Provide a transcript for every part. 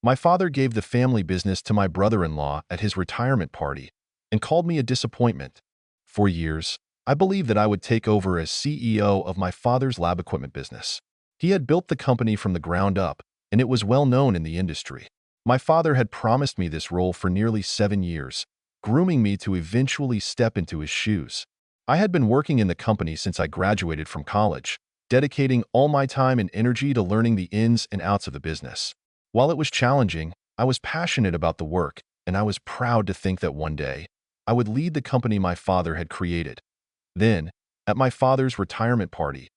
My father gave the family business to my brother-in-law at his retirement party and called me a disappointment. For years, I believed that I would take over as CEO of my father's lab equipment business. He had built the company from the ground up, and it was well known in the industry. My father had promised me this role for nearly 7 years, grooming me to eventually step into his shoes. I had been working in the company since I graduated from college, dedicating all my time and energy to learning the ins and outs of the business. While it was challenging, I was passionate about the work, and I was proud to think that one day, I would lead the company my father had created. Then, at my father's retirement party,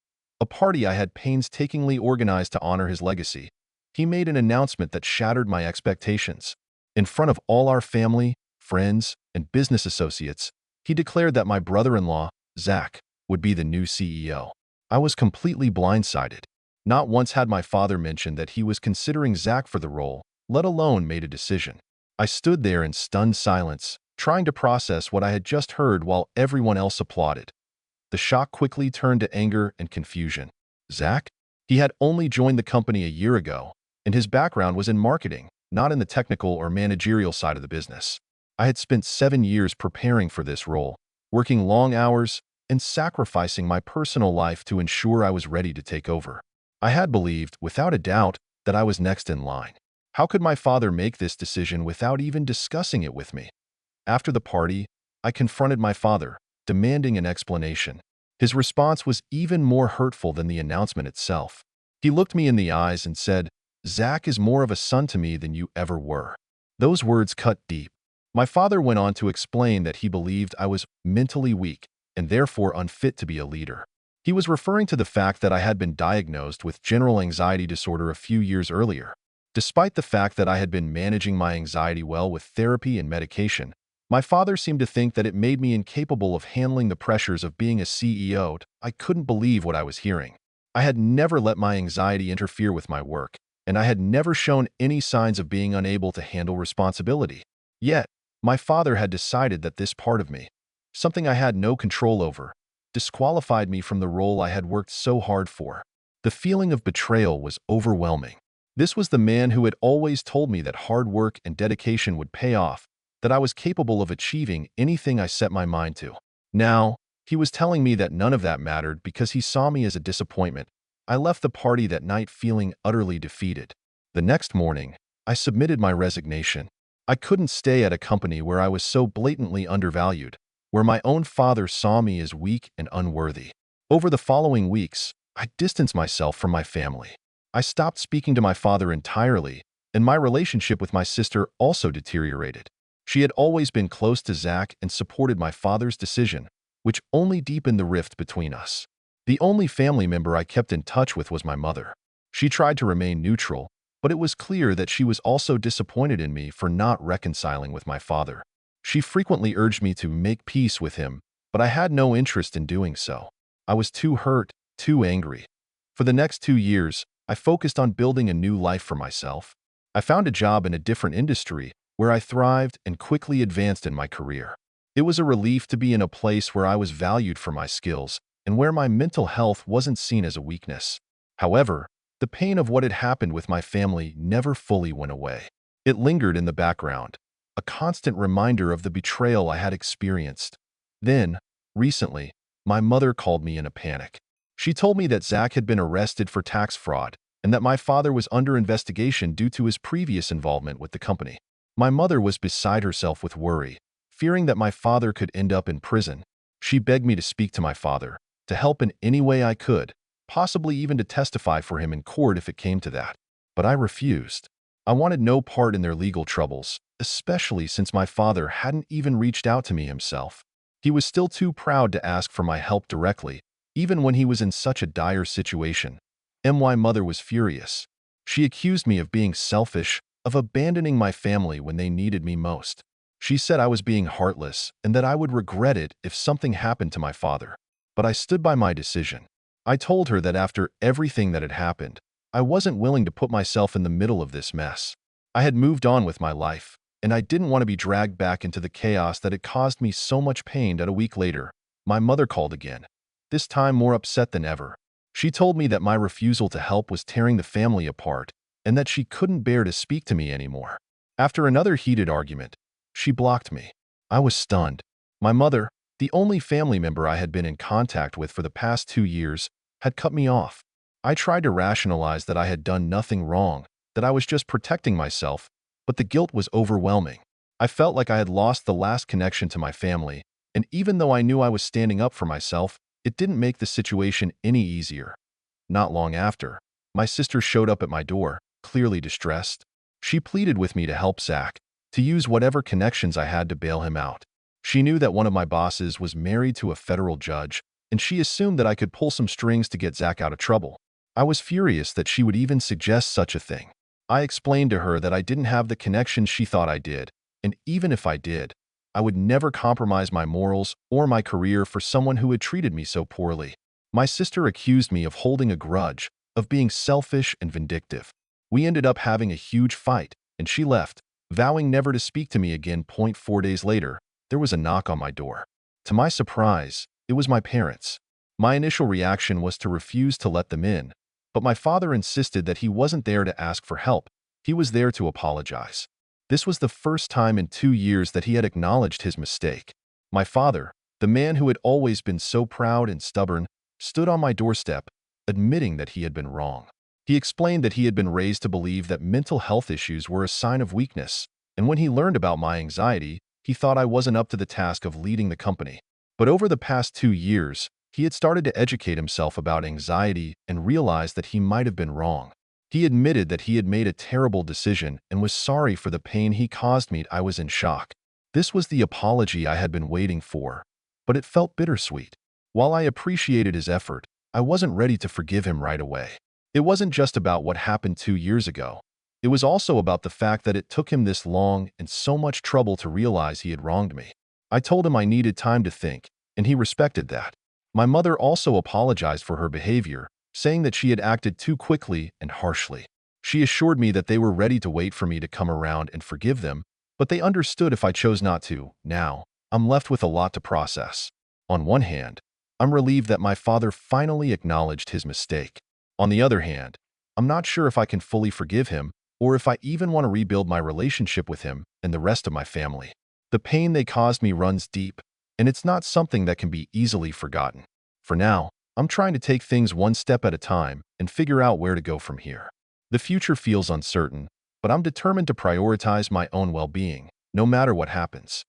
a party I had painstakingly organized to honor his legacy, he made an announcement that shattered my expectations. In front of all our family, friends, and business associates, he declared that my brother-in-law, Zach, would be the new CEO. I was completely blindsided. Not once had my father mentioned that he was considering Zach for the role, let alone made a decision. I stood there in stunned silence, trying to process what I had just heard while everyone else applauded. The shock quickly turned to anger and confusion. Zach? He had only joined the company a year ago, and his background was in marketing, not in the technical or managerial side of the business. I had spent 7 years preparing for this role, working long hours and sacrificing my personal life to ensure I was ready to take over. I had believed, without a doubt, that I was next in line. How could my father make this decision without even discussing it with me? After the party, I confronted my father, demanding an explanation. His response was even more hurtful than the announcement itself. He looked me in the eyes and said, "Zach is more of a son to me than you ever were." Those words cut deep. My father went on to explain that he believed I was mentally weak and therefore unfit to be a leader. He was referring to the fact that I had been diagnosed with general anxiety disorder a few years earlier. Despite the fact that I had been managing my anxiety well with therapy and medication, my father seemed to think that it made me incapable of handling the pressures of being a CEO. I couldn't believe what I was hearing. I had never let my anxiety interfere with my work, and I had never shown any signs of being unable to handle responsibility. Yet, my father had decided that this part of me, something I had no control over, disqualified me from the role I had worked so hard for. The feeling of betrayal was overwhelming. This was the man who had always told me that hard work and dedication would pay off, that I was capable of achieving anything I set my mind to. Now, he was telling me that none of that mattered because he saw me as a disappointment. I left the party that night feeling utterly defeated. The next morning, I submitted my resignation. I couldn't stay at a company where I was so blatantly undervalued, where my own father saw me as weak and unworthy. Over the following weeks, I distanced myself from my family. I stopped speaking to my father entirely, and my relationship with my sister also deteriorated. She had always been close to Zach and supported my father's decision, which only deepened the rift between us. The only family member I kept in touch with was my mother. She tried to remain neutral, but it was clear that she was also disappointed in me for not reconciling with my father. She frequently urged me to make peace with him, but I had no interest in doing so. I was too hurt, too angry. For the next 2 years, I focused on building a new life for myself. I found a job in a different industry where I thrived and quickly advanced in my career. It was a relief to be in a place where I was valued for my skills and where my mental health wasn't seen as a weakness. However, the pain of what had happened with my family never fully went away. It lingered in the background, a constant reminder of the betrayal I had experienced. Then, recently, my mother called me in a panic. She told me that Zach had been arrested for tax fraud and that my father was under investigation due to his previous involvement with the company. My mother was beside herself with worry, fearing that my father could end up in prison. She begged me to speak to my father, to help in any way I could, possibly even to testify for him in court if it came to that. But I refused. I wanted no part in their legal troubles, especially since my father hadn't even reached out to me himself. He was still too proud to ask for my help directly, even when he was in such a dire situation. My mother was furious. She accused me of being selfish, of abandoning my family when they needed me most. She said I was being heartless and that I would regret it if something happened to my father. But I stood by my decision. I told her that after everything that had happened, I wasn't willing to put myself in the middle of this mess. I had moved on with my life, and I didn't want to be dragged back into the chaos that had caused me so much pain. That a week later, my mother called again, this time more upset than ever. She told me that my refusal to help was tearing the family apart, and that she couldn't bear to speak to me anymore. After another heated argument, she blocked me. I was stunned. My mother, the only family member I had been in contact with for the past 2 years, had cut me off. I tried to rationalize that I had done nothing wrong, that I was just protecting myself, but the guilt was overwhelming. I felt like I had lost the last connection to my family, and even though I knew I was standing up for myself, it didn't make the situation any easier. Not long after, my sister showed up at my door, clearly distressed. She pleaded with me to help Zach, to use whatever connections I had to bail him out. She knew that one of my bosses was married to a federal judge, and she assumed that I could pull some strings to get Zach out of trouble. I was furious that she would even suggest such a thing. I explained to her that I didn't have the connections she thought I did, and even if I did, I would never compromise my morals or my career for someone who had treated me so poorly. My sister accused me of holding a grudge, of being selfish and vindictive. We ended up having a huge fight, and she left, vowing never to speak to me again. 4 days later, there was a knock on my door. To my surprise, it was my parents. My initial reaction was to refuse to let them in, but my father insisted that he wasn't there to ask for help. He was there to apologize. This was the first time in 2 years that he had acknowledged his mistake. My father, the man who had always been so proud and stubborn, stood on my doorstep, admitting that he had been wrong. He explained that he had been raised to believe that mental health issues were a sign of weakness, and when he learned about my anxiety, he thought I wasn't up to the task of leading the company. But over the past 2 years, he had started to educate himself about anxiety and realized that he might have been wrong. He admitted that he had made a terrible decision and was sorry for the pain he caused me. I was in shock. This was the apology I had been waiting for, but it felt bittersweet. While I appreciated his effort, I wasn't ready to forgive him right away. It wasn't just about what happened 2 years ago. It was also about the fact that it took him this long and so much trouble to realize he had wronged me. I told him I needed time to think, and he respected that. My mother also apologized for her behavior, saying that she had acted too quickly and harshly. She assured me that they were ready to wait for me to come around and forgive them, but they understood if I chose not to. Now, I'm left with a lot to process. On one hand, I'm relieved that my father finally acknowledged his mistake. On the other hand, I'm not sure if I can fully forgive him or if I even want to rebuild my relationship with him and the rest of my family. The pain they caused me runs deep, and it's not something that can be easily forgotten. For now, I'm trying to take things one step at a time and figure out where to go from here. The future feels uncertain, but I'm determined to prioritize my own well-being, no matter what happens.